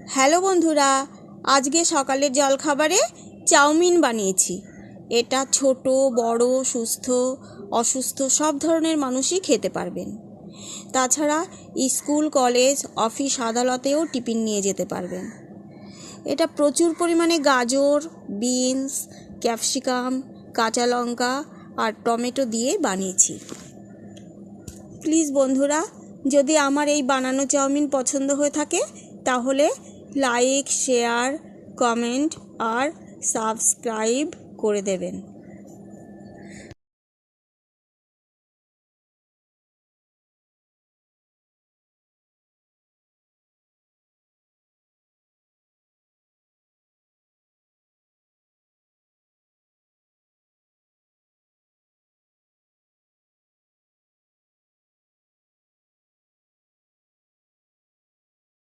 Hello বন্ধুরা, আজকে সকালের জলখাবারে চাউমিন বানিয়েছি। এটা ছোট বড় সুস্থ অসুস্থ সব ধরনের মানুষই খেতে পারবেন। তাছাড়া স্কুল কলেজ অফিস আদালতেও টিফিন নিয়ে যেতে পারবেন। এটা প্রচুর পরিমাণে গাজর, বিনস, ক্যাপসিকাম, কাঁচা লঙ্কা আর টমেটো দিয়ে বানিয়েছি। প্লিজ বন্ধুরা, যদি আমার এই বানানো চাউমিন পছন্দ হয়ে থাকে তাহলে লাইক, শেয়ার, কমেন্ট আর সাবস্ক্রাইব করে দেবেন।